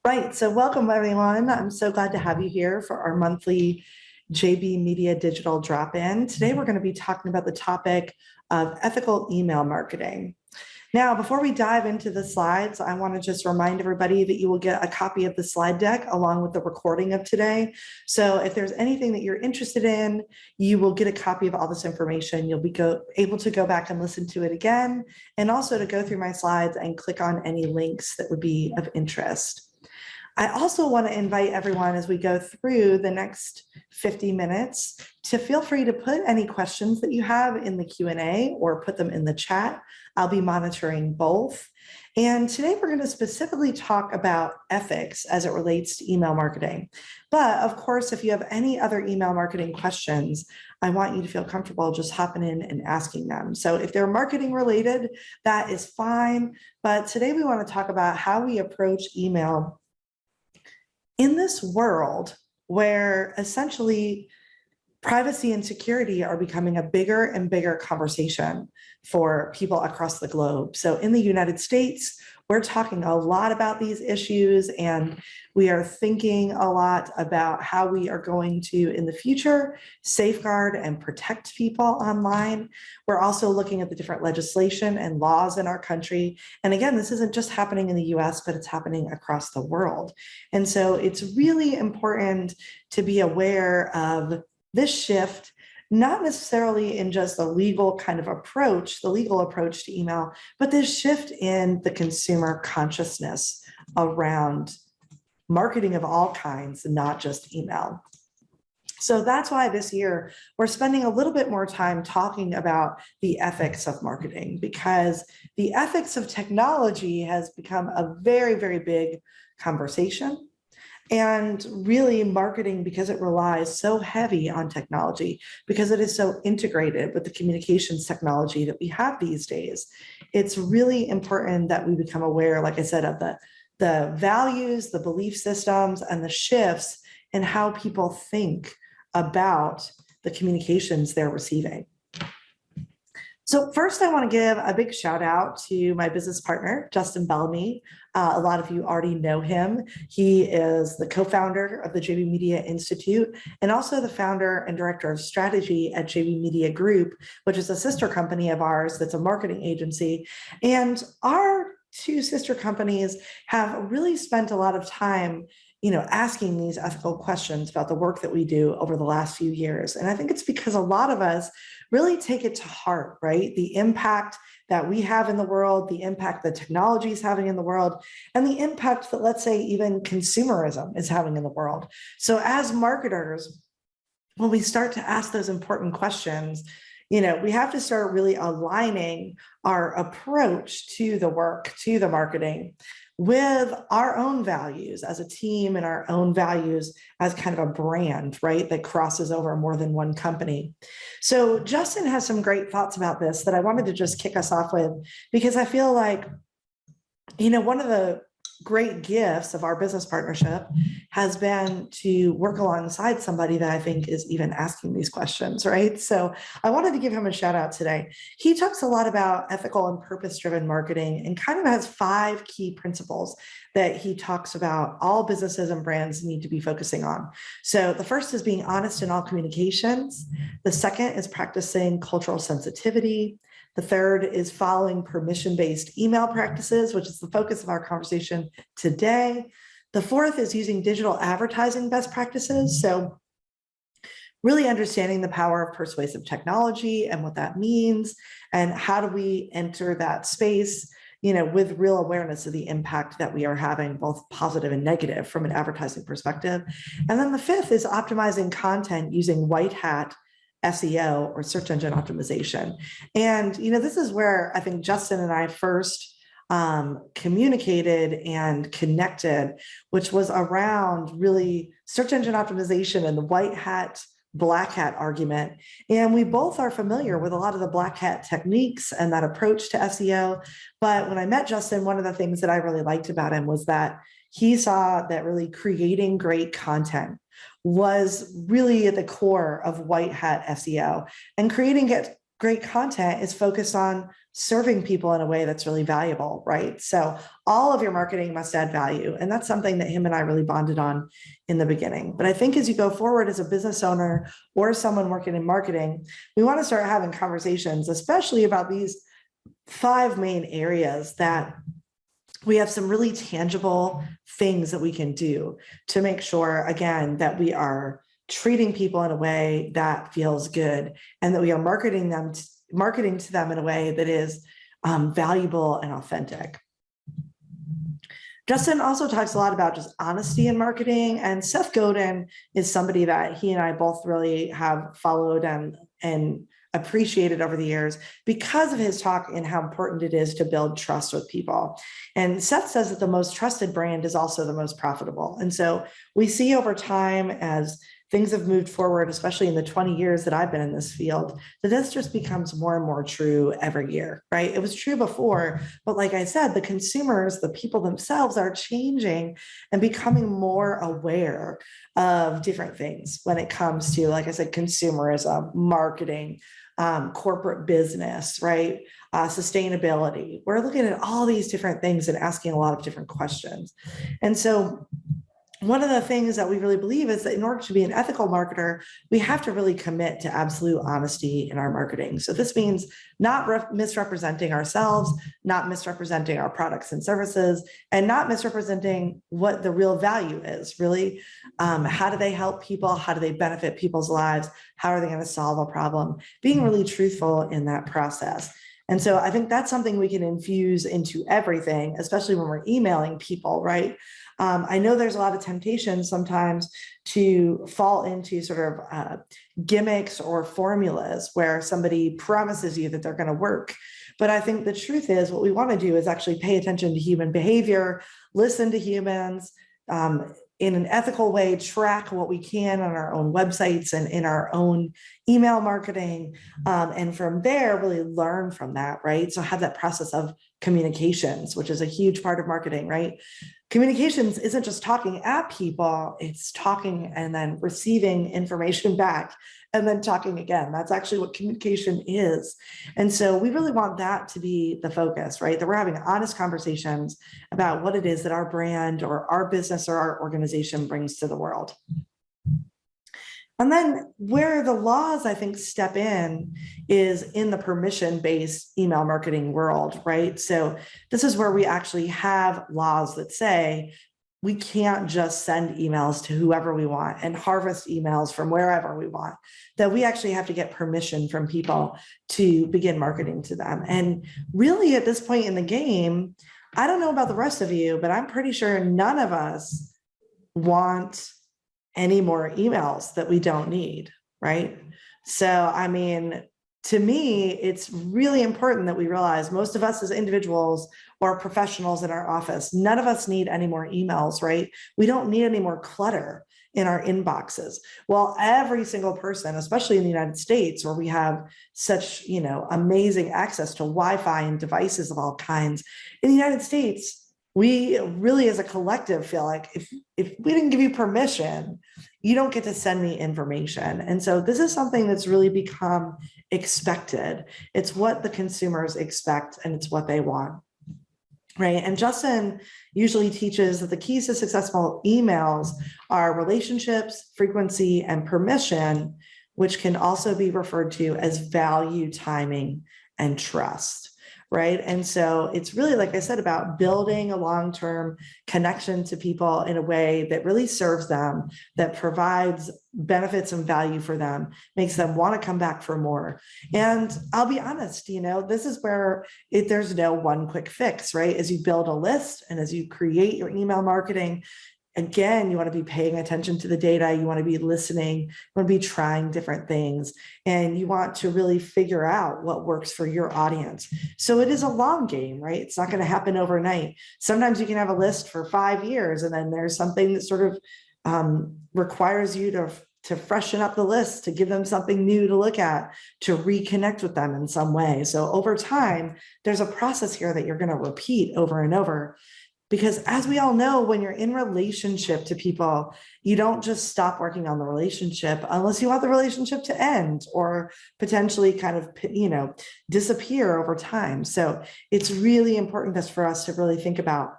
Right. So welcome, everyone. I'm so glad to have you here for our monthly JB Media Digital Drop-In. Today, we're going to be talking about the topic of ethical email marketing. Now, before we dive into the slides, I want to just remind everybody that you will get a copy of the slide deck along with the recording of today. So if there's anything that you're interested in, you will get a copy of all this information. You'll be able to go back and listen to it again, and also to go through my slides and click on any links that would be of interest. I also want to invite everyone as we go through the next 50 minutes to feel free to put any questions that you have in the Q&A or put them in the chat. I'll be monitoring both. And today we're going to specifically talk about ethics as it relates to email marketing. But of course, if you have any other email marketing questions, I want you to feel comfortable just hopping in and asking them. So if they're marketing related, that is fine. But today we want to talk about how we approach email in this world where essentially privacy and security are becoming a bigger and bigger conversation for people across the globe. So in the United States, we're talking a lot about these issues, and we are thinking a lot about how we are going to, in the future, safeguard and protect people online. We're also looking at the different legislation and laws in our country. And again, this isn't just happening in the US, but it's happening across the world. And so it's really important to be aware of this shift, not necessarily in just the legal kind of approach, the legal approach to email, but this shift in the consumer consciousness around marketing of all kinds, not just email. So that's why this year we're spending a little bit more time talking about the ethics of marketing, because the ethics of technology has become a very, very big conversation. And really marketing, because it relies so heavy on technology, because it is so integrated with the communications technology that we have these days, it's really important that we become aware, like I said, of the values, the belief systems, and the shifts in how people think about the communications they're receiving. So first, I want to give a big shout out to my business partner, Justin Bellamy. A lot of you already know him. He is the co-founder of the JB Media Institute and also the founder and director of strategy at JB Media Group, which is a sister company of ours that's a marketing agency. And our two sister companies have really spent a lot of time asking these ethical questions about the work that we do over the last few years. And I think it's because a lot of us really take it to heart, right? The impact that we have in the world, the impact that technology is having in the world, and the impact that, let's say, even consumerism is having in the world. So as marketers, when we start to ask those important questions, we have to start really aligning our approach to the work, to the marketing, with our own values as a team and our own values as kind of a brand, right, that crosses over more than one company. So Justin has some great thoughts about this that I wanted to just kick us off with, because I feel like, one of the great gifts of our business partnership has been to work alongside somebody that I think is even asking these questions, right? So I wanted to give him a shout out today. He talks a lot about ethical and purpose-driven marketing and kind of has 5 key principles that he talks about all businesses and brands need to be focusing on. So the first is being honest in all communications. The second is practicing cultural sensitivity. The third is following permission-based email practices, which is the focus of our conversation today. The fourth is using digital advertising best practices. So really understanding the power of persuasive technology and what that means, and how do we enter that space, with real awareness of the impact that we are having, both positive and negative from an advertising perspective. And then the fifth is optimizing content using white hat SEO, or search engine optimization. And, this is where I think Justin and I first communicated and connected, which was around really search engine optimization and the white hat, black hat argument. And we both are familiar with a lot of the black hat techniques and that approach to SEO. But when I met Justin, one of the things that I really liked about him was that he saw that really creating great content was really at the core of white hat SEO, and creating great content is focused on serving people in a way that's really valuable, right? So all of your marketing must add value. And that's something that him and I really bonded on in the beginning. But I think as you go forward as a business owner or someone working in marketing, we want to start having conversations, especially about these 5 main areas that we have some really tangible things that we can do to make sure, again, that we are treating people in a way that feels good and that we are marketing to them in a way that is valuable and authentic. Justin also talks a lot about just honesty in marketing, and Seth Godin is somebody that he and I both really have followed and appreciated over the years because of his talk and how important it is to build trust with people. And Seth says that the most trusted brand is also the most profitable. And so we see over time, as things have moved forward, especially in the 20 years that I've been in this field, that this just becomes more and more true every year, right? It was true before, but like I said, the consumers, the people themselves are changing and becoming more aware of different things when it comes to, like I said, consumerism, marketing, corporate business, right? Sustainability. We're looking at all these different things and asking a lot of different questions. And so one of the things that we really believe is that in order to be an ethical marketer, we have to really commit to absolute honesty in our marketing. So this means not misrepresenting ourselves, not misrepresenting our products and services, and not misrepresenting what the real value is, really. How do they help people? How do they benefit people's lives? How are they going to solve a problem? Being really truthful in that process. And so I think that's something we can infuse into everything, especially when we're emailing people, right? I know there's a lot of temptation sometimes to fall into sort of gimmicks or formulas where somebody promises you that they're going to work. But I think the truth is what we want to do is actually pay attention to human behavior, listen to humans, in an ethical way, track what we can on our own websites and in our own email marketing. And from there, really learn from that, right? So have that process of communications, which is a huge part of marketing, right? Communications isn't just talking at people, it's talking and then receiving information back and then talking again. That's actually what communication is. And so we really want that to be the focus, right? That we're having honest conversations about what it is that our brand or our business or our organization brings to the world. And then where the laws, I think, step in is in the permission-based email marketing world, right? So this is where we actually have laws that say we can't just send emails to whoever we want and harvest emails from wherever we want, that we actually have to get permission from people to begin marketing to them. And really at this point in the game, I don't know about the rest of you, but I'm pretty sure none of us want any more emails that we don't need, right? So, I mean, to me, it's really important that we realize most of us as individuals or professionals in our office, none of us need any more emails, right? We don't need any more clutter in our inboxes. Well, every single person, especially in the United States, where we have such, amazing access to Wi-Fi and devices of all kinds, in the United States, we really as a collective feel like if we didn't give you permission, you don't get to send me information. And so this is something that's really become expected. It's what the consumers expect and it's what they want, right? And Justin usually teaches that the keys to successful emails are relationships, frequency, and permission, which can also be referred to as value, timing, and trust. Right. And so it's really, like I said, about building a long-term connection to people in a way that really serves them, that provides benefits and value for them, makes them want to come back for more. And I'll be honest, this is where there's no one quick fix, right? As you build a list and as you create your email marketing, again, you want to be paying attention to the data. You want to be listening. You want to be trying different things. And you want to really figure out what works for your audience. So it is a long game, right? It's not going to happen overnight. Sometimes you can have a list for 5 years, and then there's something that sort of requires you to freshen up the list, to give them something new to look at, to reconnect with them in some way. So over time, there's a process here that you're going to repeat over and over. Because as we all know, when you're in relationship to people, you don't just stop working on the relationship unless you want the relationship to end or potentially kind of, disappear over time. So it's really important for us to really think about,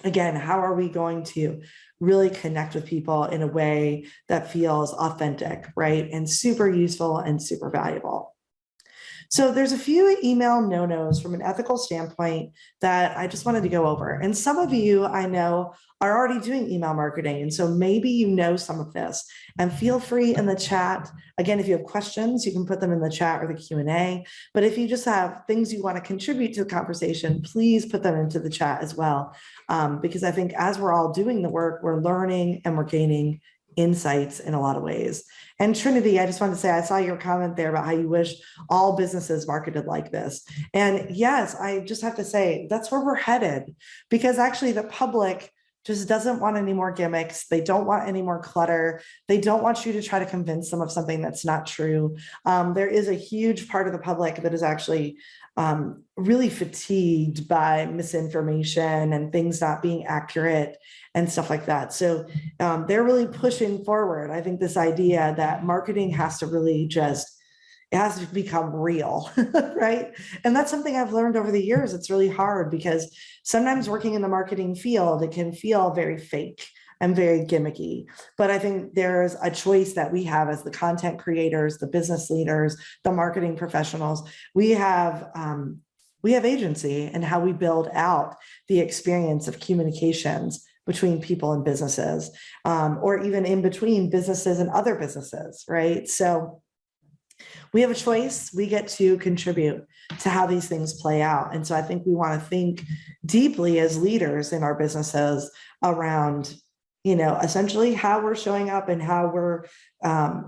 again, how are we going to really connect with people in a way that feels authentic, right? And super useful and super valuable. So there's a few email no-nos from an ethical standpoint that I just wanted to go over. And some of you I know are already doing email marketing. And so maybe you know some of this, and feel free in the chat. Again, if you have questions, you can put them in the chat or the Q&A. But if you just have things you want to contribute to the conversation, please put them into the chat as well. Because I think as we're all doing the work, we're learning and we're gaining insights in a lot of ways. And Trinity, I just wanted to say, I saw your comment there about how you wish all businesses marketed like this. And yes, I just have to say, that's where we're headed, because actually the public just doesn't want any more gimmicks. They don't want any more clutter. They don't want you to try to convince them of something that's not true. There is a huge part of the public that is actually really fatigued by misinformation and things not being accurate and stuff like that. So they're really pushing forward, I think, this idea that marketing has to really it has to become real, right? And that's something I've learned over the years. It's really hard because sometimes working in the marketing field, it can feel very fake and very gimmicky. But I think there's a choice that we have as the content creators, the business leaders, the marketing professionals. We have agency in how we build out the experience of communications between people and businesses, or even in between businesses and other businesses, right? So we have a choice. We get to contribute to how these things play out. And so I think we want to think deeply as leaders in our businesses around, essentially how we're showing up and how we're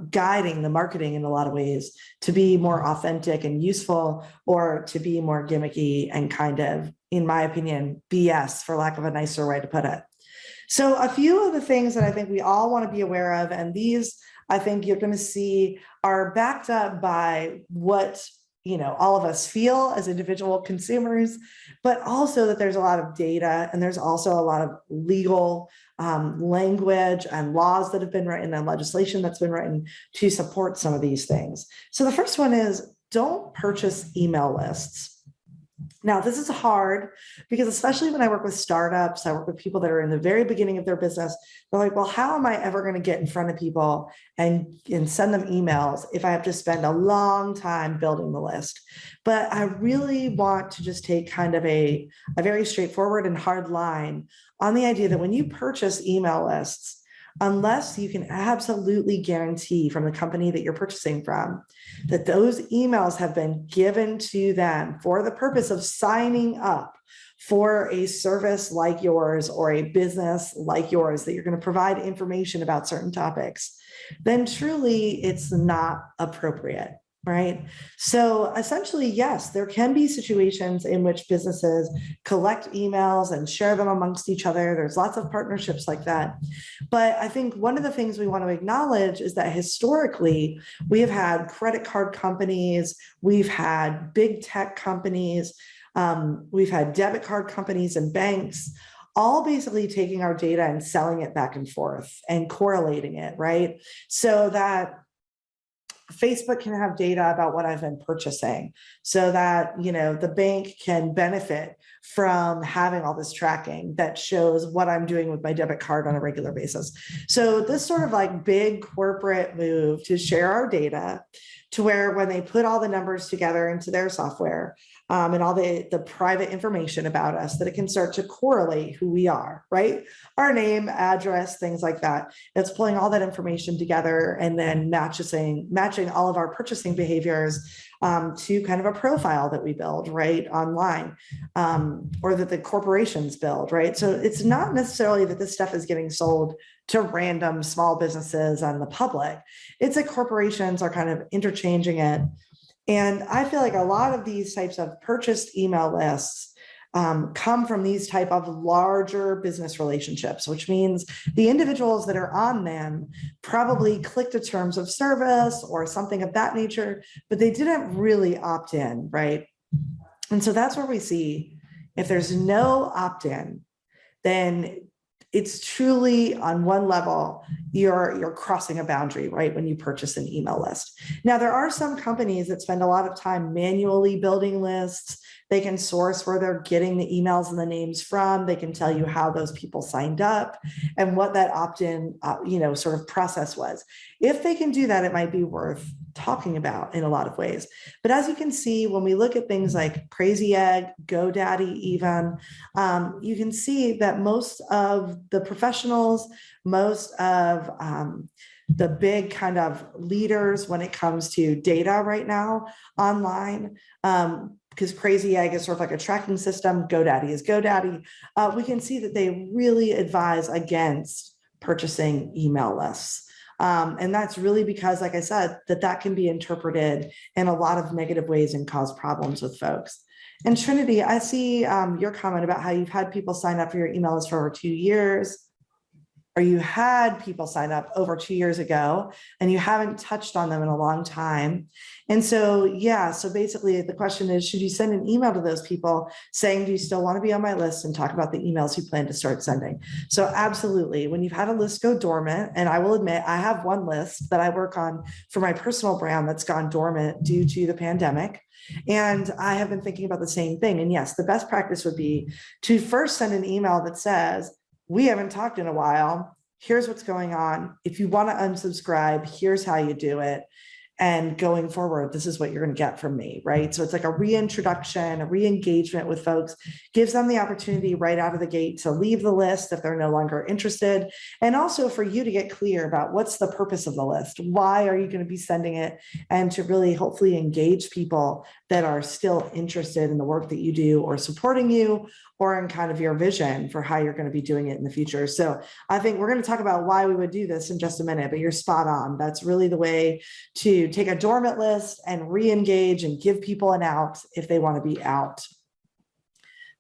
guiding the marketing in a lot of ways to be more authentic and useful, or to be more gimmicky and kind of, in my opinion, BS, for lack of a nicer way to put it. So a few of the things that I think we all want to be aware of, and these I think you're going to see are backed up by what all of us feel as individual consumers, but also that there's a lot of data, and there's also a lot of legal language and laws that have been written and legislation that's been written to support some of these things. So the first one is, don't purchase email lists. Now, this is hard because, especially when I work with startups, I work with people that are in the very beginning of their business. They're like, well, how am I ever going to get in front of people and send them emails if I have to spend a long time building the list? But I really want to just take kind of a very straightforward and hard line on the idea that when you purchase email lists, unless you can absolutely guarantee from the company that you're purchasing from that those emails have been given to them for the purpose of signing up for a service like yours or a business like yours, that you're going to provide information about certain topics, then truly it's not appropriate. Right. So essentially, yes, there can be situations in which businesses collect emails and share them amongst each other. There's lots of partnerships like that. But I think one of the things we want to acknowledge is that historically, we have had credit card companies, we've had big tech companies, we've had debit card companies and banks, all basically taking our data and selling it back and forth and correlating it, right? So that Facebook can have data about what I've been purchasing, so that, the bank can benefit from having all this tracking that shows what I'm doing with my debit card on a regular basis. So this sort of like big corporate move to share our data, to where when they put all the numbers together into their software, and all the private information about us, that it can start to correlate who we are, right? Our name, address, things like that. It's pulling all that information together and then matching all of our purchasing behaviors to kind of a profile that we build, right, online, or that the corporations build, right? So it's not necessarily that this stuff is getting sold to random small businesses and the public. It's that corporations are kind of interchanging it. And I feel like a lot of these types of purchased email lists come from these type of larger business relationships, which means the individuals that are on them probably clicked a terms of service or something of that nature, but they didn't really opt in, right? And so that's where we see, if there's no opt-in, then it's truly on one level, you're crossing a boundary, right? When you purchase an email list. Now, there are some companies that spend a lot of time manually building lists. They can source where they're getting the emails and the names from. They can tell you how those people signed up and what that opt-in, sort of process was. If they can do that, it might be worth talking about in a lot of ways. But as you can see, when we look at things like Crazy Egg, GoDaddy even, you can see that most of the professionals, most of the big kind of leaders when it comes to data right now online, because Crazy Egg is sort of like a tracking system, GoDaddy is GoDaddy, we can see that they really advise against purchasing email lists. And that's really because, like I said, that can be interpreted in a lot of negative ways and cause problems with folks. And Trinity, I see your comment about how you've had people sign up for your email list for over 2 years, or you had people sign up over 2 years ago and you haven't touched on them in a long time. And so, yeah, so basically the question is, should you send an email to those people saying, do you still want to be on my list, and talk about the emails you plan to start sending? So absolutely, when you've had a list go dormant, and I will admit, I have one list that I work on for my personal brand that's gone dormant due to the pandemic. And I have been thinking about the same thing. And yes, the best practice would be to first send an email that says, we haven't talked in a while. Here's what's going on. If you want to unsubscribe, here's how you do it. And going forward, this is what you're going to get from me, right? So it's like a reintroduction, a re-engagement with folks, gives them the opportunity right out of the gate to leave the list if they're no longer interested. And also for you to get clear about what's the purpose of the list. Why are you going to be sending it? And to really hopefully engage people that are still interested in the work that you do or supporting you, or in kind of your vision for how you're going to be doing it in the future. So I think we're going to talk about why we would do this in just a minute, but you're spot on. That's really the way to take a dormant list and re-engage and give people an out if they want to be out.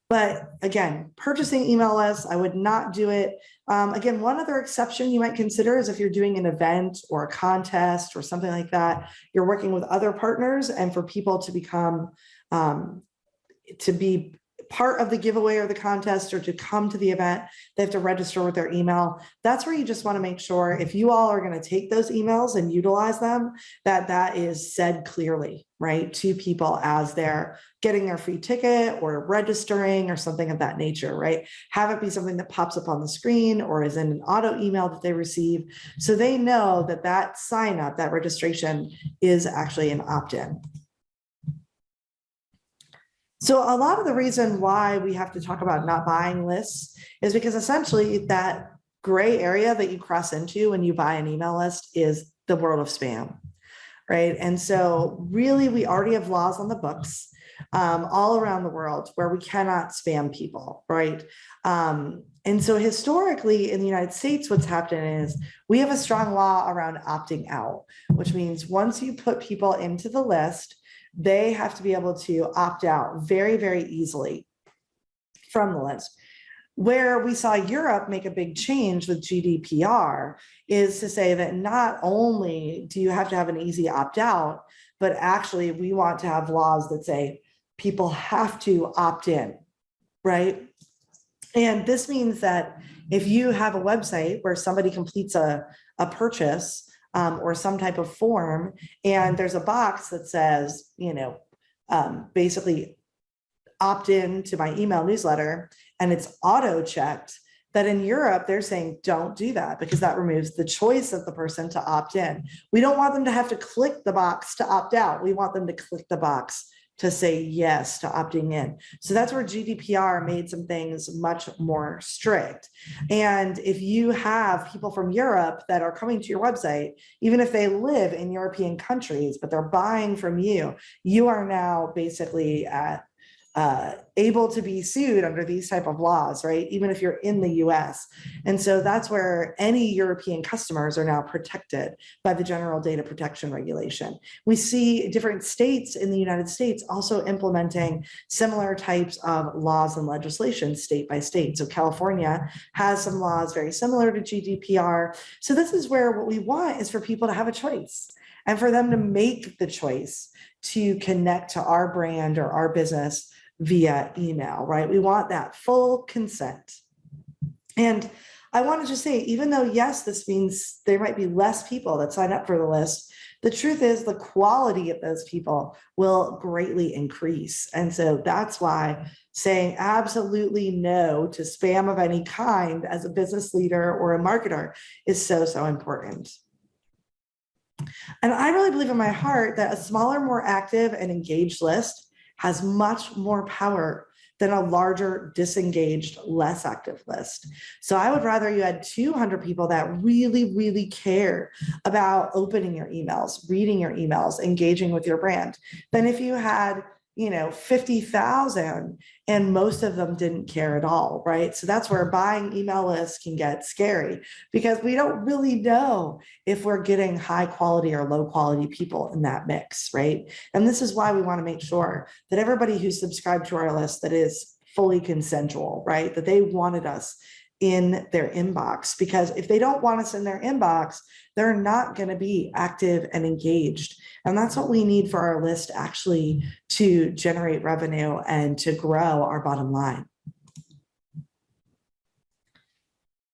But again, purchasing email lists, I would not do it. Again, one other exception you might consider is if you're doing an event or a contest or something like that, you're working with other partners, and for people to become, to be part of the giveaway or the contest, or to come to the event, they have to register with their email. That's where you just want to make sure, if you all are going to take those emails and utilize them, that is said clearly, right, to people as they're getting their free ticket or registering or something of that nature, right? Have it be something that pops up on the screen or is in an auto email that they receive, so they know that sign up, that registration is actually an opt-in. So a lot of the reason why we have to talk about not buying lists is because essentially that gray area that you cross into when you buy an email list is the world of spam, right? And so really we already have laws on the books all around the world where we cannot spam people, right? And so historically in the United States, what's happened is we have a strong law around opting out, which means once you put people into the list, they have to be able to opt out very, very easily from the list. Where we saw Europe make a big change with GDPR is to say that not only do you have to have an easy opt out, but actually we want to have laws that say people have to opt in, right? And this means that if you have a website where somebody completes a purchase, or some type of form, and there's a box that says, basically opt in to my email newsletter, and it's auto checked, that in Europe, they're saying, don't do that, because that removes the choice of the person to opt in. We don't want them to have to click the box to opt out. We want them to click the box to say yes to opting in. So that's where GDPR made some things much more strict. And if you have people from Europe that are coming to your website, even if they live in European countries, but they're buying from you, you are now basically able to be sued under these type of laws, right? Even if you're in the US. And so that's where any European customers are now protected by the General Data Protection Regulation. We see different states in the United States also implementing similar types of laws and legislation state by state. So California has some laws very similar to GDPR. So this is where what we want is for people to have a choice, and for them to make the choice to connect to our brand or our business via email, right? We want that full consent. And I want to just say, even though, yes, this means there might be less people that sign up for the list, the truth is the quality of those people will greatly increase. And so that's why saying absolutely no to spam of any kind as a business leader or a marketer is so, so important. And I really believe in my heart that a smaller, more active and engaged list has much more power than a larger, disengaged, less active list. So I would rather you had 200 people that really, really care about opening your emails, reading your emails, engaging with your brand, than if you had 50,000 and most of them didn't care at all, right? So that's where buying email lists can get scary because we don't really know if we're getting high quality or low quality people in that mix, right? And this is why we want to make sure that everybody who's subscribed to our list that is fully consensual, right? That they wanted us in their inbox, because if they don't want us in their inbox, they're not going to be active and engaged. And that's what we need for our list actually to generate revenue and to grow our bottom line.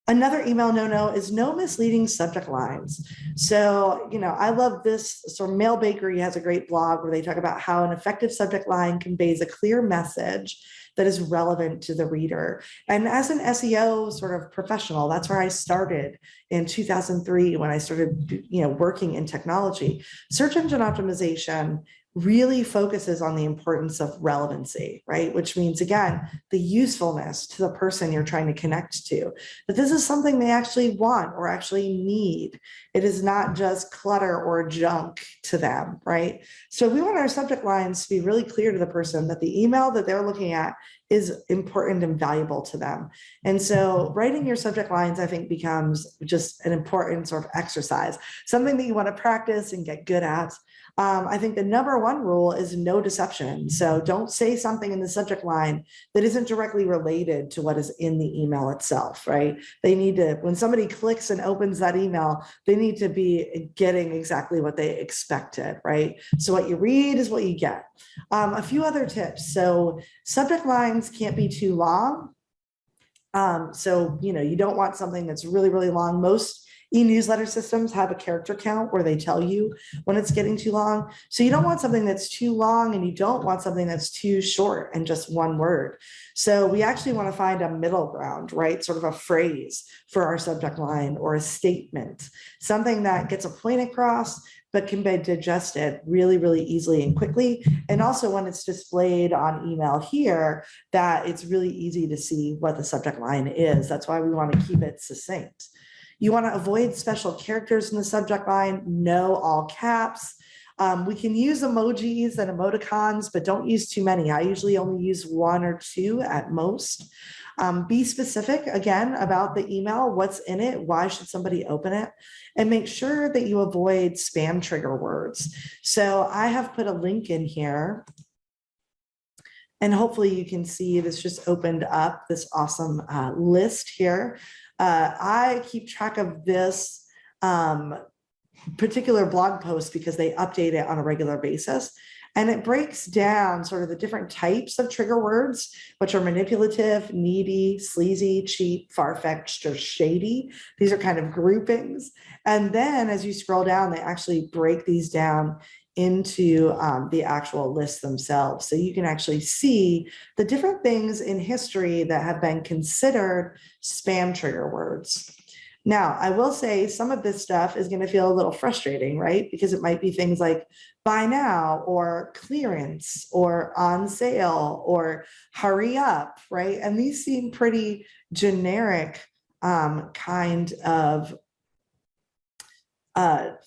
Another email no-no is no misleading subject lines. So, I love this. So Mail Bakery has a great blog where they talk about how an effective subject line conveys a clear message that is relevant to the reader. And as an SEO sort of professional, that's where I started in 2003 when I started, working in technology. Search engine optimization really focuses on the importance of relevancy, right? Which means, again, the usefulness to the person you're trying to connect to, that this is something they actually want or actually need. It is not just clutter or junk to them, right? So we want our subject lines to be really clear to the person that the email that they're looking at is important and valuable to them. And so writing your subject lines, I think, becomes just an important sort of exercise, something that you want to practice and get good at. I think the number one rule is no deception. So don't say something in the subject line that isn't directly related to what is in the email itself, right? They need to, when somebody clicks and opens that email, they need to be getting exactly what they expected, right? So what you read is what you get. A few other tips. So subject lines can't be too long. So, you don't want something that's really, really long. Most e-newsletter systems have a character count where they tell you when it's getting too long. So you don't want something that's too long and you don't want something that's too short and just one word. So we actually want to find a middle ground, right? Sort of a phrase for our subject line or a statement, something that gets a point across, but can be digested really, really easily and quickly. And also when it's displayed on email here, that it's really easy to see what the subject line is. That's why we want to keep it succinct. You want to avoid special characters in the subject line, no all caps. We can use emojis and emoticons, but don't use too many. I usually only use one or two at most. Be specific, again, about the email, what's in it, why should somebody open it, and make sure that you avoid spam trigger words. So I have put a link in here, and hopefully you can see this just opened up this awesome list here. I keep track of this particular blog post because they update it on a regular basis. And it breaks down sort of the different types of trigger words, which are manipulative, needy, sleazy, cheap, far-fetched, or shady. These are kind of groupings. And then as you scroll down, they actually break these down into the actual lists themselves. So you can actually see the different things in history that have been considered spam trigger words. Now, I will say some of this stuff is going to feel a little frustrating, right? Because it might be things like buy now or clearance or on sale or hurry up, right? And these seem pretty generic kind of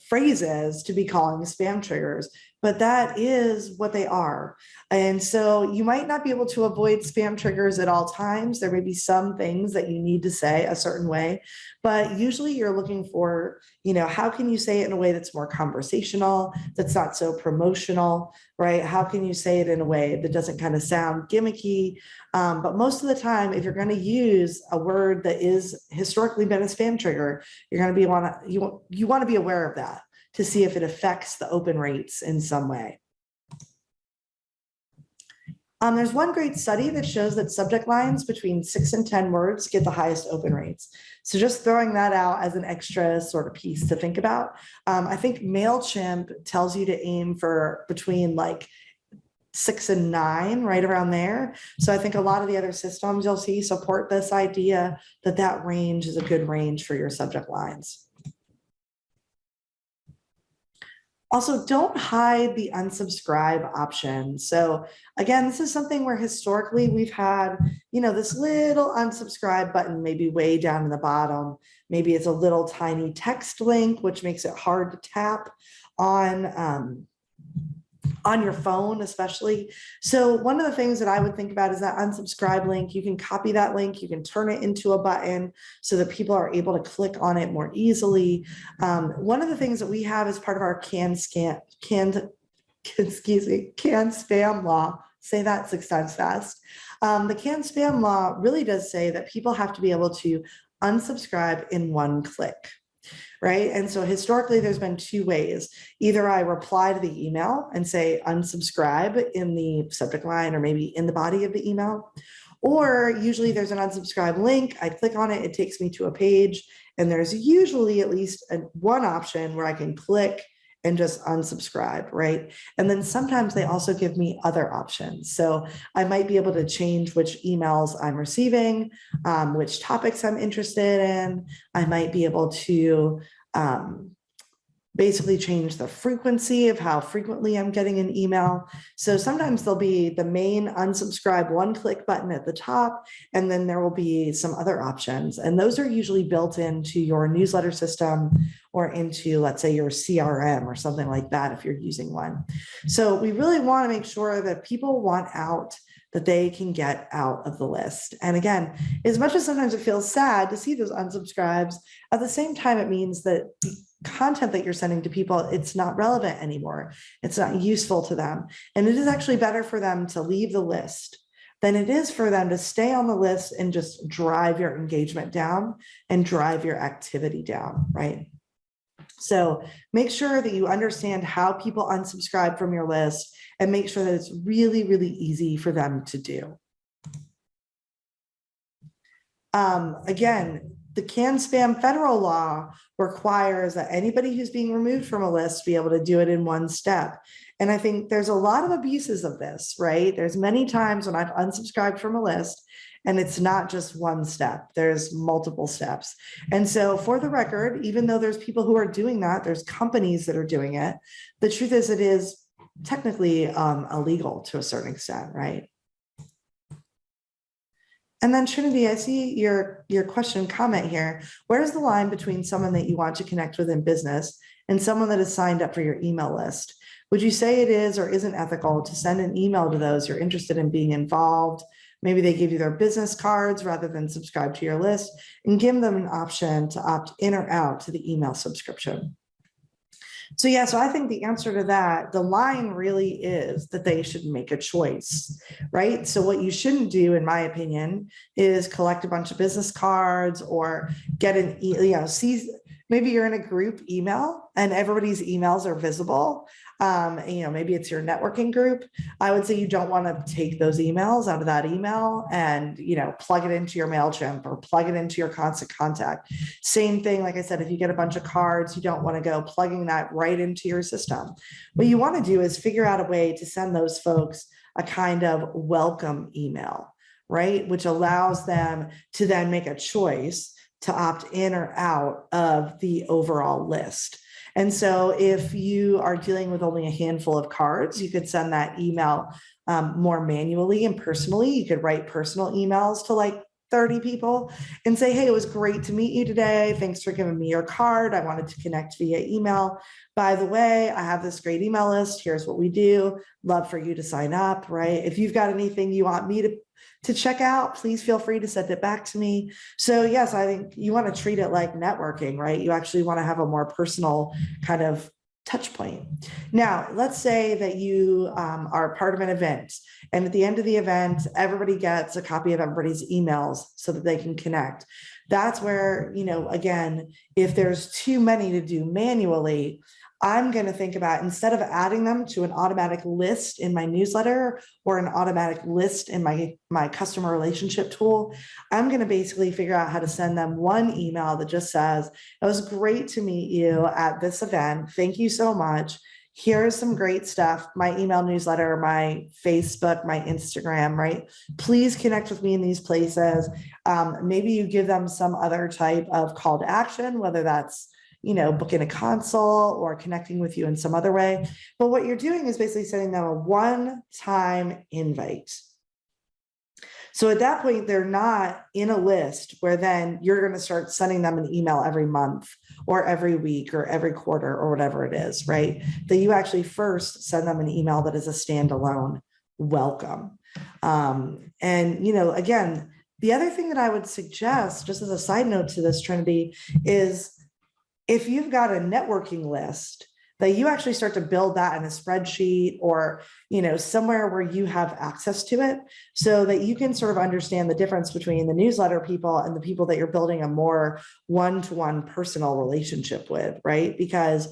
phrases to be calling spam triggers, but that is what they are. And so you might not be able to avoid spam triggers at all times. There may be some things that you need to say a certain way, but usually you're looking for, how can you say it in a way that's more conversational, that's not so promotional, right? How can you say it in a way that doesn't kind of sound gimmicky? But most of the time, if you're going to use a word that is historically been a spam trigger, you're going to be you want to be aware of that to see if it affects the open rates in some way. There's one great study that shows that subject lines between 6 and 10 words get the highest open rates. So just throwing that out as an extra sort of piece to think about. I think MailChimp tells you to aim for between like 6 and 9, right around there. So I think a lot of the other systems you'll see support this idea that that range is a good range for your subject lines. Also, don't hide the unsubscribe option. So again, this is something where historically we've had, this little unsubscribe button, maybe way down in the bottom. Maybe it's a little tiny text link, which makes it hard to tap on your phone, especially. So one of the things that I would think about is that unsubscribe link. You can copy that link, you can turn it into a button so that people are able to click on it more easily. One of the things that we have as part of our can spam law, say that 6 times fast. The can spam law really does say that people have to be able to unsubscribe in one click. Right. And so historically, there's been 2 ways. Either I reply to the email and say unsubscribe in the subject line or maybe in the body of the email, or usually there's an unsubscribe link. I click on it, it takes me to a page, and there's usually at least one option where I can click and just unsubscribe, right? And then sometimes they also give me other options. So I might be able to change which emails I'm receiving, which topics I'm interested in. I might be able to basically change the frequency of how frequently I'm getting an email. So sometimes there'll be the main unsubscribe one-click button at the top, and then there will be some other options. And those are usually built into your newsletter system or into, let's say, your CRM or something like that if you're using one. So we really want to make sure that people want out, that they can get out of the list. And again, as much as sometimes it feels sad to see those unsubscribes, at the same time, it means that the content that you're sending to people, it's not relevant anymore. It's not useful to them. And it is actually better for them to leave the list than it is for them to stay on the list and just drive your engagement down and drive your activity down, right? So make sure that you understand how people unsubscribe from your list and make sure that it's really, really easy for them to do. Again, the can spam federal law requires that anybody who's being removed from a list be able to do it in one step. And I think there's a lot of abuses of this, right? There's many times when I've unsubscribed from a list and it's not just one step, there's multiple steps. And so for the record, even though there's people who are doing that, there's companies that are doing it, the truth is it is technically illegal to a certain extent, right? And then Trinity, I see your question comment here. Where's the line between someone that you want to connect with in business and someone that is signed up for your email list? Would you say it is or isn't ethical to send an email to those you're interested in being involved? Maybe they give you their business cards rather than subscribe to your list, and give them an option to opt in or out to the email subscription. So yeah, so I think the answer to that, the line really is that they should make a choice, right? So what you shouldn't do, in my opinion, is collect a bunch of business cards or get an, maybe you're in a group email and everybody's emails are visible. Maybe it's your networking group. I would say you don't want to take those emails out of that email and, plug it into your MailChimp or plug it into your constant contact. Same thing, like I said, if you get a bunch of cards, you don't want to go plugging that right into your system. What you want to do is figure out a way to send those folks a kind of welcome email, right? Which allows them to then make a choice to opt in or out of the overall list. And so if you are dealing with only a handful of cards, you could send that email more manually and personally. You could write personal emails to like 30 people and say, hey, it was great to meet you today. Thanks for giving me your card. I wanted to connect via email. By the way, I have this great email list. Here's what we do. Love for you to sign up, right? If you've got anything you want me to check out, please feel free to send it back to me. So yes, I think you want to treat it like networking, right? You actually want to have a more personal kind of touch point. Now, let's say that you are part of an event, and at the end of the event, everybody gets a copy of everybody's emails so that they can connect. That's where, again, if there's too many to do manually, I'm going to think about, instead of adding them to an automatic list in my newsletter or an automatic list in my customer relationship tool, I'm going to basically figure out how to send them one email that just says, it was great to meet you at this event. Thank you so much. Here's some great stuff, my email newsletter, my Facebook, my Instagram, right? Please connect with me in these places. Maybe you give them some other type of call to action, whether that's, booking a consult or connecting with you in some other way. But what you're doing is basically sending them a one-time invite. So at that point, they're not in a list where then you're going to start sending them an email every month or every week or every quarter or whatever it is, right? That you actually first send them an email that is a standalone welcome. And, again, the other thing that I would suggest, just as a side note to this, Trinity, is if you've got a networking list, that you actually start to build that in a spreadsheet or, somewhere where you have access to it, so that you can sort of understand the difference between the newsletter people and the people that you're building a more one-to-one personal relationship with, right? Because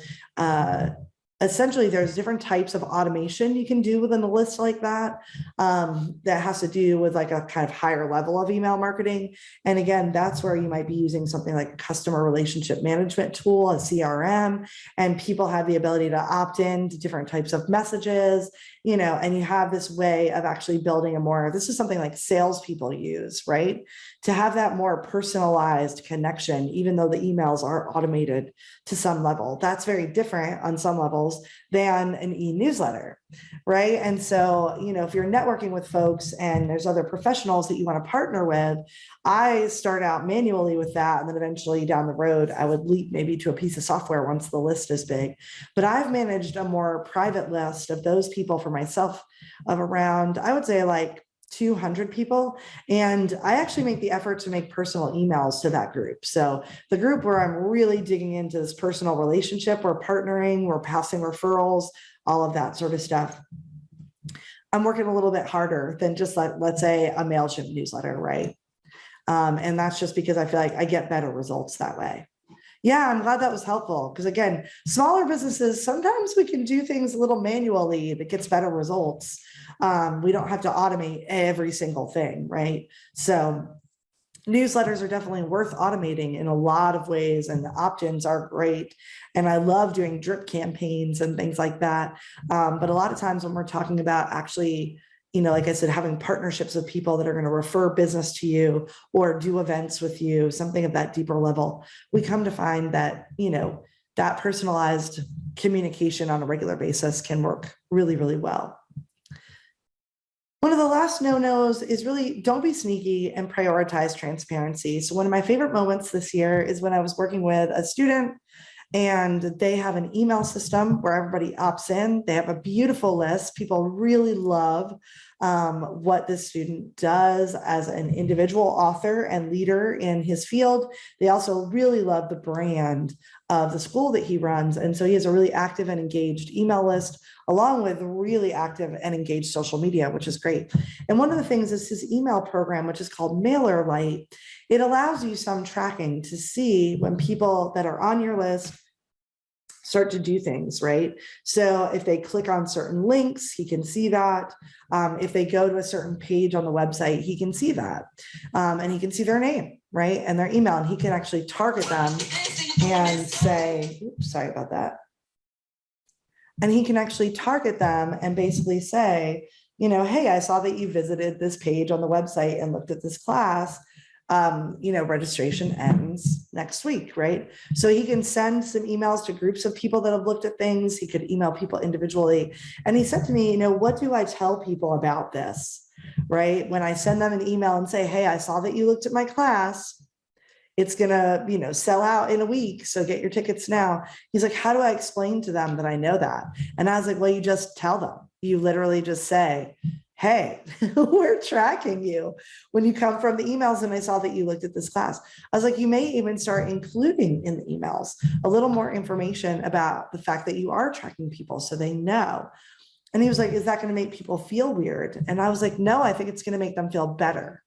essentially there's different types of automation you can do within a list like that, that has to do with like a kind of higher level of email marketing. And again, that's where you might be using something like a customer relationship management tool, a CRM, and people have the ability to opt in to different types of messages, and you have this way of actually building this is something like salespeople use, right? To have that more personalized connection, even though the emails are automated to some level. That's very different on some levels than an e-newsletter, right? And so, if you're networking with folks and there's other professionals that you want to partner with, I start out manually with that. And then eventually down the road, I would leap maybe to a piece of software once the list is big. But I've managed a more private list of those people for myself of around, I would say like 200 people. And I actually make the effort to make personal emails to that group. So the group where I'm really digging into this personal relationship, we're partnering, we're passing referrals, all of that sort of stuff. I'm working a little bit harder than just like, let's say, a MailChimp newsletter, right? And that's just because I feel like I get better results that way. Yeah, I'm glad that was helpful. Because again, smaller businesses, sometimes we can do things a little manually that gets better results. We don't have to automate every single thing, right? So newsletters are definitely worth automating in a lot of ways, and the opt-ins are great. And I love doing drip campaigns and things like that. But a lot of times when we're talking about actually, like I said, having partnerships with people that are going to refer business to you or do events with you, something at that deeper level, we come to find that, that personalized communication on a regular basis can work really, really well. One of the last no-nos is really don't be sneaky and prioritize transparency. So one of my favorite moments this year is when I was working with a student, and they have an email system where everybody opts in. They have a beautiful list. People really love what this student does as an individual author and leader in his field. They also really love the brand of the school that he runs. And so he has a really active and engaged email list, along with really active and engaged social media, which is great. And one of the things is his email program, which is called MailerLite. It allows you some tracking to see when people that are on your list start to do things, right? So if they click on certain links, he can see that. If they go to a certain page on the website, he can see that. And he can see their name, right? And their email, and he can actually target them and say, oops, sorry about that. And he can actually target them and basically say, hey, I saw that you visited this page on the website and looked at this class. Registration ends next week, right? So he can send some emails to groups of people that have looked at things. He could email people individually. And he said to me, what do I tell people about this, right? When I send them an email and say, hey, I saw that you looked at my class. It's going to, sell out in a week. So get your tickets now. He's like, how do I explain to them that I know that? And I was like, well, you just tell them. You literally just say, hey, we're tracking you when you come from the emails. And I saw that you looked at this class. I was like, you may even start including in the emails a little more information about the fact that you are tracking people so they know. And he was like, is that going to make people feel weird? And I was like, no, I think it's going to make them feel better.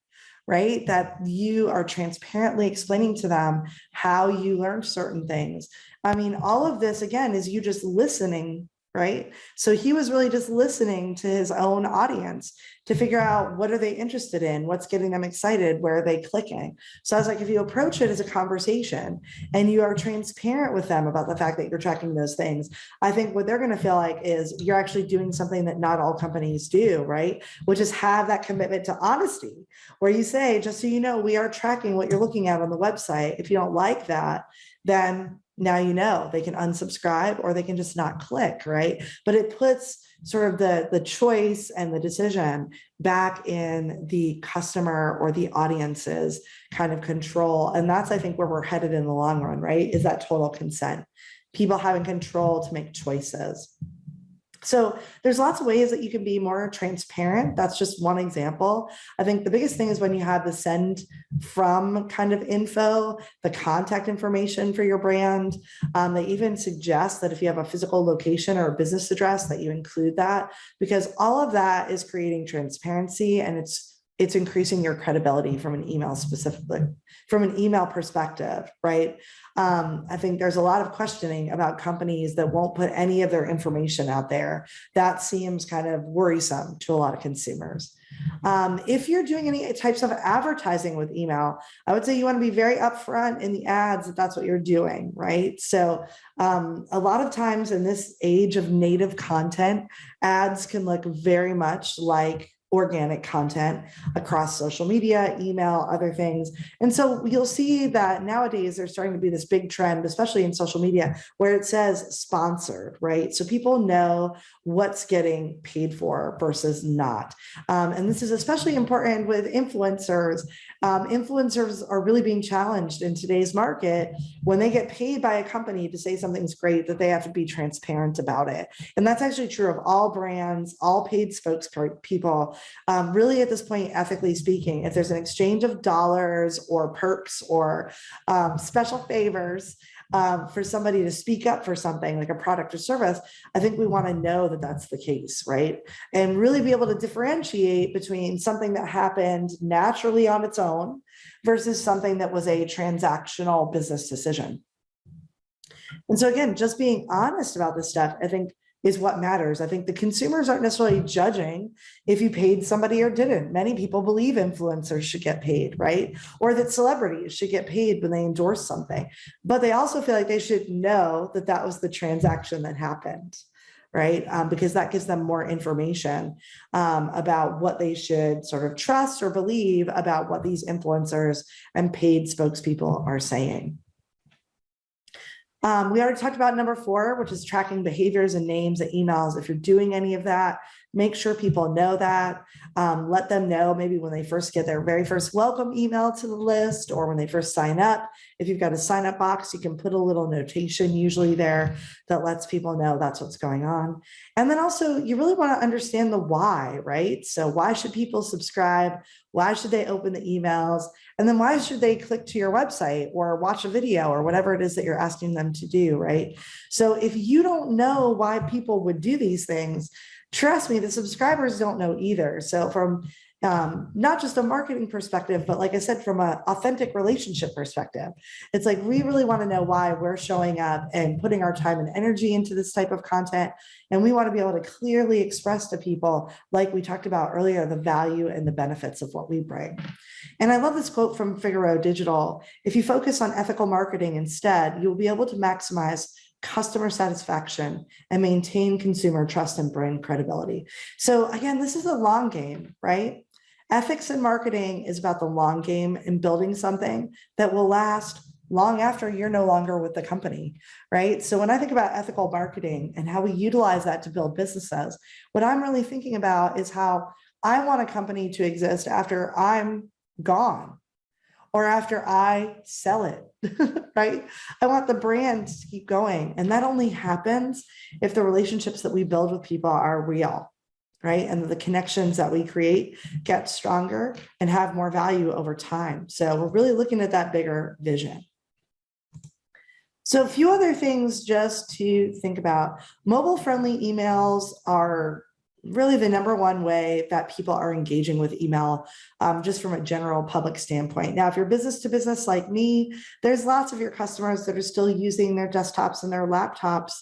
right? That you are transparently explaining to them how you learned certain things. I mean, all of this, again, is you just listening, right? So he was really just listening to his own audience to figure out what are they interested in, what's getting them excited, where are they clicking. So I was like, if you approach it as a conversation and you are transparent with them about the fact that you're tracking those things, I think what they're going to feel like is you're actually doing something that not all companies do, right? Which is have that commitment to honesty, where you say, just so you know, we are tracking what you're looking at on the website. If you don't like that, then now you know they can unsubscribe or they can just not click, right? But it puts sort of the choice and the decision back in the customer or the audience's kind of control. And that's, I think, where we're headed in the long run, right? Is that total consent, people having control to make choices. So there's lots of ways that you can be more transparent. That's just one example. I think the biggest thing is when you have the send from kind of info, the contact information for your brand. They even suggest that if you have a physical location or a business address that you include that, because all of that is creating transparency and it's increasing your credibility from an email specifically, from an email perspective, right? I think there's a lot of questioning about companies that won't put any of their information out there. That seems kind of worrisome to a lot of consumers. If you're doing any types of advertising with email, I would say you want to be very upfront in the ads that that's what you're doing, right? So a lot of times in this age of native content, ads can look very much like organic content across social media, email, other things. And so you'll see that nowadays there's starting to be this big trend, especially in social media, where it says sponsored, right? So people know what's getting paid for versus not. And this is especially important with influencers. Influencers are really being challenged in today's market when they get paid by a company to say something's great, that they have to be transparent about it. And that's actually true of all brands, all paid spokespeople. Really at this point, ethically speaking, if there's an exchange of dollars or perks or special favors for somebody to speak up for something like a product or service, I think we want to know that that's the case, right? And really be able to differentiate between something that happened naturally on its own versus something that was a transactional business decision. And so again, just being honest about this stuff, I think, is what matters. I think the consumers aren't necessarily judging if you paid somebody or didn't. Many people believe influencers should get paid, right? Or that celebrities should get paid when they endorse something. But they also feel like they should know that that was the transaction that happened, right? Because that gives them more information about what they should sort of trust or believe about what these influencers and paid spokespeople are saying. We already talked about number 4, which is tracking behaviors and names and emails. If you're doing any of that, make sure people know that. Let them know maybe when they first get their very first welcome email to the list or when they first sign up. If you've got a sign up box, you can put a little notation usually there that lets people know that's what's going on. And then also you really want to understand the why, right? So why should people subscribe? Why should they open the emails? And then why should they click to your website or watch a video or whatever it is that you're asking them to do, right? So if you don't know why people would do these things, trust me, the subscribers don't know either. So from not just a marketing perspective, but like I said, from an authentic relationship perspective, it's like we really want to know why we're showing up and putting our time and energy into this type of content. And we want to be able to clearly express to people, like we talked about earlier, the value and the benefits of what we bring. And I love this quote from Figaro Digital: if you focus on ethical marketing instead, you'll be able to maximize customer satisfaction and maintain consumer trust and brand credibility. So again, this is a long game, right? Ethics in marketing is about the long game and building something that will last long after you're no longer with the company, right? So when I think about ethical marketing and how we utilize that to build businesses, what I'm really thinking about is how I want a company to exist after I'm gone or after I sell it, right? I want the brand to keep going. And that only happens if the relationships that we build with people are real, right? And the connections that we create get stronger and have more value over time. So we're really looking at that bigger vision. So a few other things just to think about. Mobile-friendly emails are really the number one way that people are engaging with email, just from a general public standpoint. Now, if you're business to business like me, there's lots of your customers that are still using their desktops and their laptops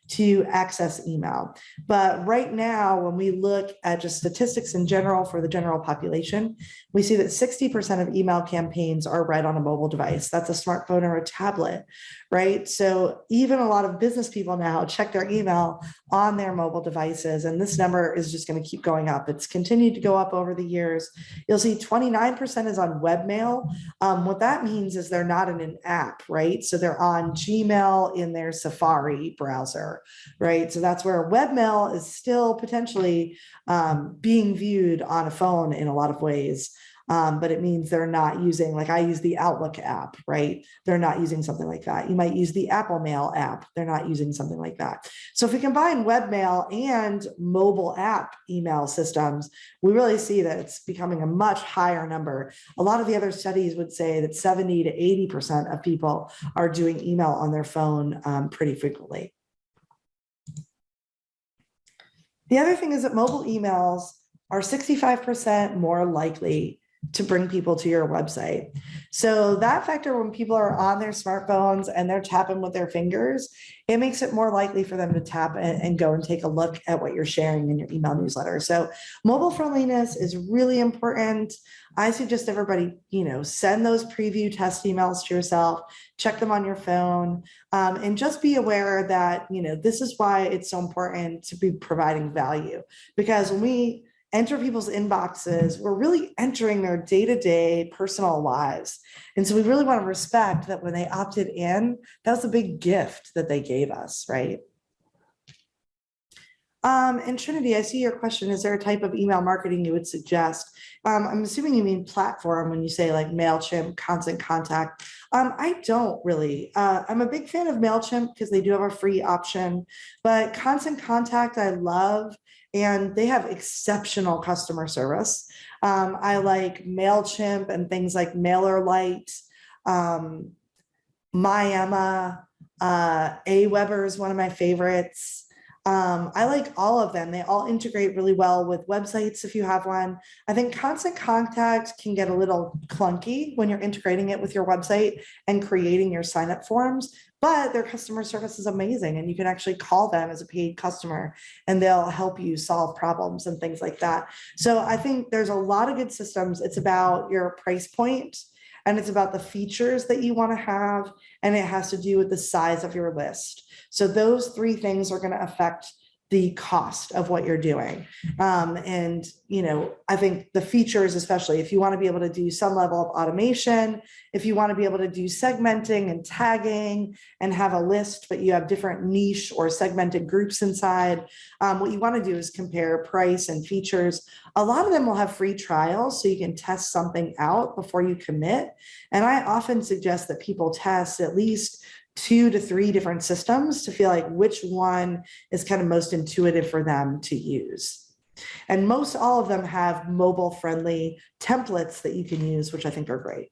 to access email. But right now, when we look at just statistics in general for the general population, we see that 60% of email campaigns are read on a mobile device. That's a smartphone or a tablet, right? So even a lot of business people now check their email on their mobile devices, and this number is just going to keep going up. It's continued to go up over the years. You'll see 29% is on webmail. What that means is they're not in an app, right? So they're on Gmail in their Safari browser, right? So that's where webmail is still potentially being viewed on a phone in a lot of ways. But it means they're not using, like I use the Outlook app, right? They're not using something like that. You might use the Apple Mail app. They're not using something like that. So if we combine webmail and mobile app email systems, we really see that it's becoming a much higher number. A lot of the other studies would say that 70 to 80% of people are doing email on their phone pretty frequently. The other thing is that mobile emails are 65% more likely to bring people to your website. So that factor, when people are on their smartphones and they're tapping with their fingers, it makes it more likely for them to tap and go and take a look at what you're sharing in your email newsletter. So mobile friendliness is really important. I suggest everybody, send those preview test emails to yourself, check them on your phone, and just be aware that, this is why it's so important to be providing value. Because when we enter people's inboxes, we're really entering their day-to-day personal lives. And so we really want to respect that when they opted in, that was a big gift that they gave us, right? And Trinity, I see your question. Is there a type of email marketing you would suggest? I'm assuming you mean platform when you say like MailChimp, Constant Contact. I don't really. I'm a big fan of MailChimp because they do have a free option, but Constant Contact I love, and they have exceptional customer service. I like MailChimp and things like MailerLite, MyEmma, Aweber is one of my favorites. I like all of them. They all integrate really well with websites if you have one. I think Constant Contact can get a little clunky when you're integrating it with your website and creating your sign-up forms, but their customer service is amazing, and you can actually call them as a paid customer and they'll help you solve problems and things like that. So I think there's a lot of good systems. It's about your price point, and it's about the features that you want to have, and it has to do with the size of your list. So those three things are going to affect the cost of what you're doing. And, I think the features, especially if you want to be able to do some level of automation, if you want to be able to do segmenting and tagging and have a list, but you have different niche or segmented groups inside, what you want to do is compare price and features. A lot of them will have free trials, so you can test something out before you commit. And I often suggest that people test at least 2 to 3 different systems to feel like which one is kind of most intuitive for them to use. And most all of them have mobile friendly templates that you can use, which I think are great.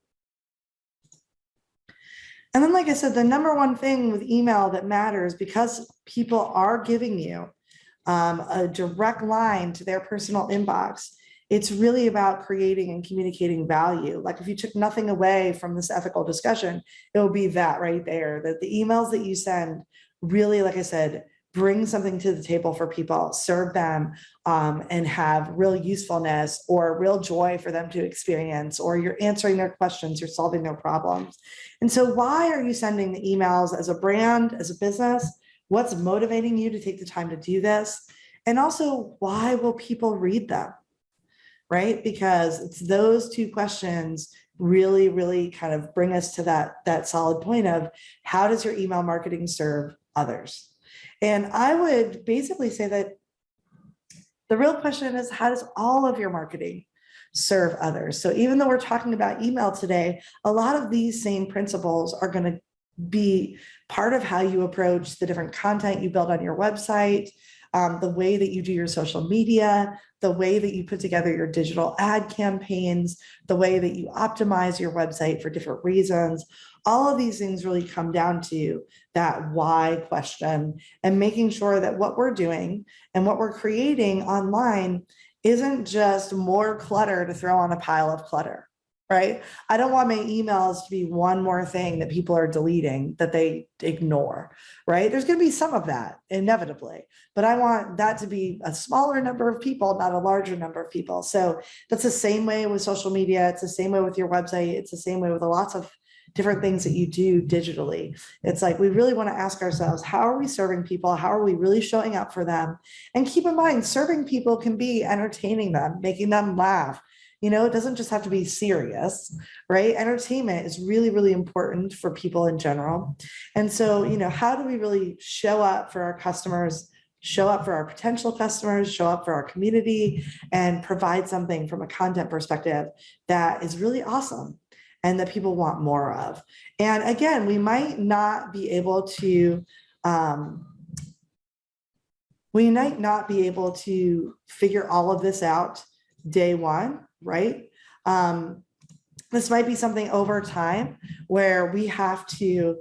And then, like I said, the number one thing with email that matters, because people are giving you a direct line to their personal inbox, it's really about creating and communicating value. Like if you took nothing away from this ethical discussion, it will be that right there, that the emails that you send really, like I said, bring something to the table for people, serve them, and have real usefulness or real joy for them to experience, or you're answering their questions, you're solving their problems. And so why are you sending the emails as a brand, as a business? What's motivating you to take the time to do this? And also, why will people read them? Right? Because it's those two questions really, really kind of bring us to that solid point of how does your email marketing serve others? And I would basically say that the real question is, how does all of your marketing serve others? So even though we're talking about email today, a lot of these same principles are going to be part of how you approach the different content you build on your website, the way that you do your social media, the way that you put together your digital ad campaigns, the way that you optimize your website for different reasons. All of these things really come down to that why question and making sure that what we're doing and what we're creating online isn't just more clutter to throw on a pile of clutter, right? I don't want my emails to be one more thing that people are deleting that they ignore, right? There's going to be some of that inevitably, but I want that to be a smaller number of people, not a larger number of people. So that's the same way with social media. It's the same way with your website. It's the same way with lots of different things that you do digitally. It's like we really want to ask ourselves, how are we serving people? How are we really showing up for them? And keep in mind, serving people can be entertaining them, making them laugh. It doesn't just have to be serious, right? Entertainment is really, really important for people in general. And so, how do we really show up for our customers, show up for our potential customers, show up for our community, and provide something from a content perspective that is really awesome and that people want more of? And again, we might not be able to figure all of this out day one, right? This might be something over time where we have to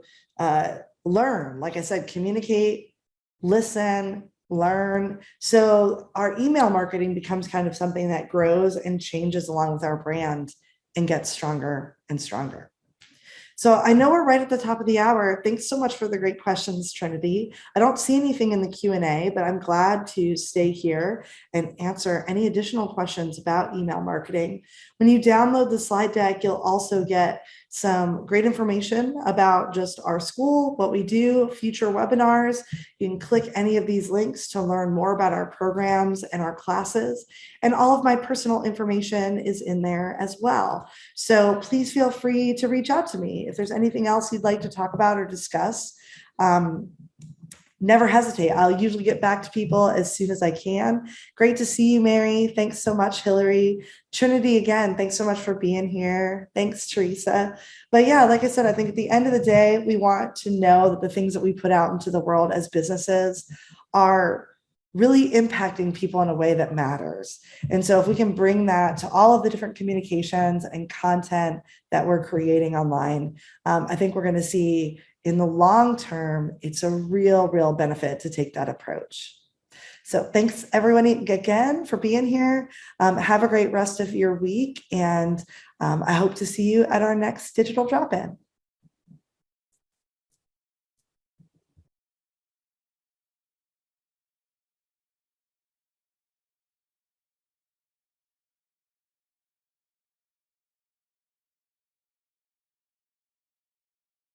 learn, like I said, communicate, listen, learn. So our email marketing becomes kind of something that grows and changes along with our brand and gets stronger and stronger. So I know we're right at the top of the hour. Thanks so much for the great questions, Trinity. I don't see anything in the Q&A, but I'm glad to stay here and answer any additional questions about email marketing. When you download the slide deck, you'll also get some great information about just our school, what we do, future webinars. You can click any of these links to learn more about our programs and our classes. And all of my personal information is in there as well. So please feel free to reach out to me if there's anything else you'd like to talk about or discuss. Never hesitate. I'll usually get back to people as soon as I can. Great to see you, Mary. Thanks so much, Hillary. Trinity, again, thanks so much for being here. Thanks, Teresa. But yeah, like I said, I think at the end of the day, we want to know that the things that we put out into the world as businesses are really impacting people in a way that matters. And so if we can bring that to all of the different communications and content that we're creating online, I think we're going to see in the long term, it's a real benefit to take that approach. So thanks everyone again for being here. Have a great rest of your week. And I hope to see you at our next digital drop-in.